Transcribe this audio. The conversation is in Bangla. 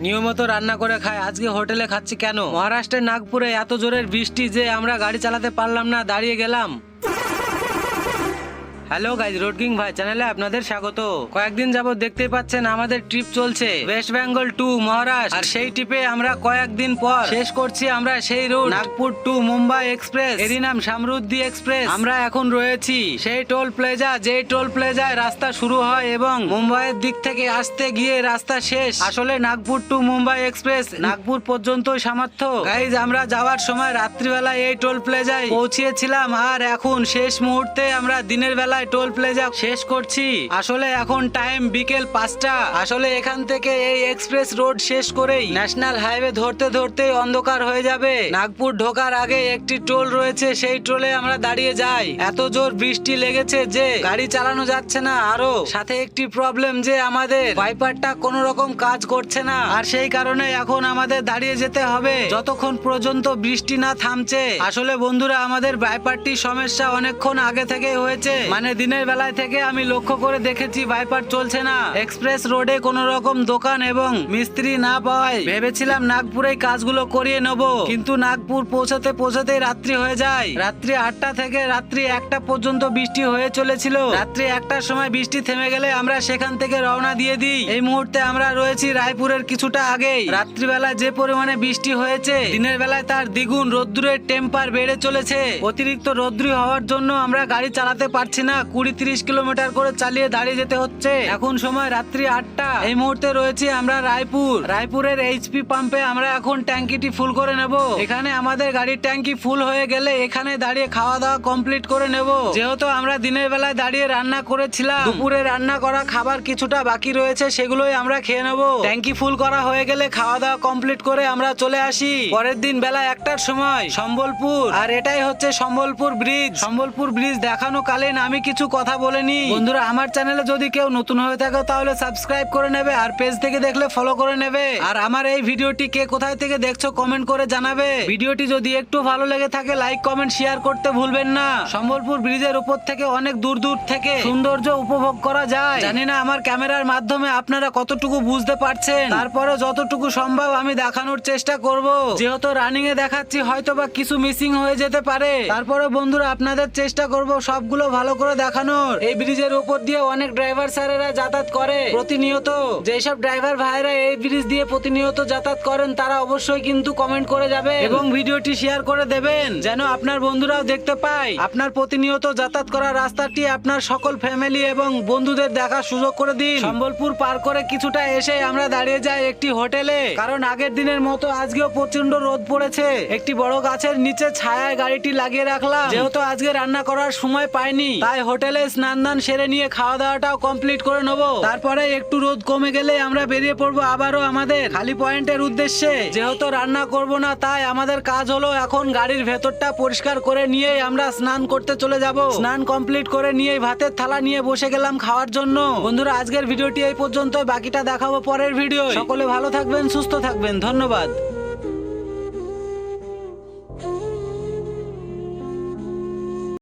নিয়মিত রান্না করে খাই, আজকে হোটেলে খাচ্ছি কেন? মহারাষ্ট্রের নাগপুরে এত জোরের বৃষ্টি যে আমরা গাড়ি চালাতে পারলাম না, দাঁড়িয়ে গেলাম। হ্যালো গাইজ, রোড কিং ভাই চ্যানেলে আপনাদের স্বাগত। কয়েকদিন যাবত দেখতেই পাচ্ছেন আমাদের ট্রিপ চলছে ওয়েস্ট বেঙ্গল টু মহারাষ্ট্র। আর সেই ট্রিপে আমরা কয়েকদিন পর শেষ করছি আমরা সেই route Nagpur to Mumbai express, এরই নাম সমৃদ্ধি এক্সপ্রেস। আমরা এখন রয়েছি সেই টোল প্লাজা, যেই টোল প্লাজায় রাস্তা শুরু হয় এবং মুম্বাইয়ের দিক থেকে আসতে গিয়ে রাস্তা শেষ। আসলে নাগপুর টু মুম্বাই এক্সপ্রেস নাগপুর পর্যন্তই সামর্থ্য। গাইজ আমরা যাওয়ার সময় রাত্রিবেলা এই টোল প্লাজায় পৌঁছিয়েছিলাম, আর এখন শেষ মুহূর্তে আমরা দিনের বেলা টোল প্লাজা শেষ করছি। আসলে এখন টাইম বিকেল 5টা। আসলে এখান থেকে এই এক্সপ্রেস রোড শেষ করেই ন্যাশনাল হাইওয়ে ধরতে ধরতে অন্ধকার হয়ে যাবে। নাগপুর ঢোকার আগে একটি টোল রয়েছে, সেই টোলে আমরা দাঁড়িয়ে যাই। এত জোর বৃষ্টি লেগেছে যে গাড়ি চালানো যাচ্ছে না। আরো সাথে একটি প্রবলেম যে আমাদের ওয়াইপারটা কোনো রকম কাজ করছে না, আর সেই কারণে এখন আমাদের দাঁড়িয়ে যেতে হবে যতক্ষণ পর্যন্ত বৃষ্টি না থামছে। আসলে বন্ধুরা, আমাদের ওয়াইপারটি সমস্যা অনেকক্ষণ আগে থেকে হয়েছে, মানে দিনের বেলায় থেকে আমি লক্ষ্য করে দেখেছি ভাইপার চলছে না। এক্সপ্রেস রোডে কোন রকম দোকান এবং মিস্ত্রি না পাওয়ায় ভেবেছিলাম নাগপুরে কাজগুলো করিয়ে নেব, কিন্তু নাগপুর পৌঁছাতে পৌঁছাতে রাত্রি হয়ে যায়। রাত্রি 8টা থেকে রাত্রি 1টা পর্যন্ত বৃষ্টি হয়ে চলেছিল। রাত্রি 1টার সময় বৃষ্টি থেমে গেলে আমরা সেখান থেকে রওনা দিয়ে দিই। এই মুহূর্তে আমরা রয়েছি রায়পুরের কিছুটা আগেই। রাত্রিবেলা যে পরিমাণে বৃষ্টি হয়েছে, দিনের বেলায় তার দ্বিগুণ রোদ্দুরের টেম্পার বেড়ে চলেছে। অতিরিক্ত রোদ্দুরি হওয়ার জন্য আমরা গাড়ি চালাতে পারছি না, 20-30 কিলোমিটার করে চালিয়ে দাঁড়িয়ে যেতে হচ্ছে। এখন সময় রাত্রি 8টা। এই মুহূর্তে রয়েছে আমরা রায়পুরের এইচপি পাম্পে। আমরা এখন ট্যাঙ্কিটি ফুল করে নেব। এখানে আমাদের গাড়ির ট্যাঙ্কি ফুল হয়ে গেলে এখানে দাঁড়িয়ে খাওয়া দাওয়া কমপ্লিট করে নেব। যেহেতু আমরা দিনের বেলায় দাঁড়িয়ে রান্না করেছিলাম, দুপুরে রান্না করা খাবার কিছুটা বাকি রয়েছে, সেগুলোই আমরা খেয়ে নেব। ট্যাঙ্কি ফুল করা হয়ে গেলে খাওয়া দাওয়া কমপ্লিট করে আমরা চলে আসি পরের দিন বেলা 1টার সময় সম্বলপুর। আর এটাই হচ্ছে সম্বলপুর ব্রিজ। সম্বলপুর ব্রিজ দেখানো কালীন আমি কিছু কথা বলেনি। বন্ধুরা, আমার চ্যানেলে যদি কেউ নতুন হয়ে থাকে তাহলে সাবস্ক্রাইব করে নেবে, আর পেজ থেকে দেখলে ফলো করে নেবে। আর আমার এই ভিডিওটি কে কোথায় থেকে দেখছো কমেন্ট করে জানাবে। ভিডিওটি যদি একটু ভালো লেগে থাকে লাইক কমেন্ট শেয়ার করতে ভুলবেন না। সম্বলপুর ব্রিজের উপর থেকে অনেক দূর দূর থেকে সৌন্দর্য উপভোগ করা যায়। জানি না আমার ক্যামেরার মাধ্যমে আপনারা কতটুকু বুঝতে পারছেন, তারপরে যতটুকু সম্ভব আমি দেখানোর চেষ্টা করব। যেহেতু রানিং এ দেখাচ্ছি হয়তো বা কিছু মিসিং হয়ে যেতে পারে, তারপরে বন্ধুরা আপনাদের চেষ্টা করব সবগুলো ভালো করে দেখানোর। এই ব্রিজের উপর দিয়ে অনেক ড্রাইভার স্যারেরা যাতায়াত করে প্রতিনিয়ত। যেসব ড্রাইভার ভাইরা এই ব্রিজ দিয়ে প্রতিনিয়ত যাতায়াত করেন তারা অবশ্যই কিন্তু কমেন্ট করে যাবে এবং ভিডিওটি শেয়ার করে দেবেন, যেন আপনার বন্ধুরাও দেখতে পায়। আপনার প্রতিনিয়ত যাতায়াত করা রাস্তাটি আপনার সকল ফ্যামিলি এবং বন্ধুদের দেখার সুযোগ করে দিন। সম্বলপুর পার করে কিছুটা এসে আমরা দাঁড়িয়ে যাই একটি হোটেলে, কারণ আগের দিনের মতো আজকেও প্রচন্ড রোদ পড়েছে। একটি বড় গাছের নিচে ছায়ায় গাড়িটি লাগিয়ে রাখলাম, যেহেতু আজকে রান্না করার সময় পাইনি, তাই হোটেলে স্নান দান সেরে নিয়ে খাওয়া দাওয়াটাও কমপ্লিট করে নেব। তারপরে একটু রোদ কমে গেলে আমরা বেরিয়ে পড়বো আবারও আমাদের খালি পয়েন্টের উদ্দেশ্যে। যেহেতু রান্না করব না, তাই আমাদের কাজ হলো এখন গাড়ির ভেতরটা পরিষ্কার করে নিয়ে আমরা স্নান করতে চলে যাব। স্নান কমপ্লিট করে নিয়ে ভাতের থালা নিয়ে বসে গেলাম খাওয়ার জন্য। বন্ধুরা, আজকের ভিডিওটি এই পর্যন্ত, বাকিটা দেখাবো পরের ভিডিও। সকলে ভালো থাকবেন, সুস্থ থাকবেন, ধন্যবাদ।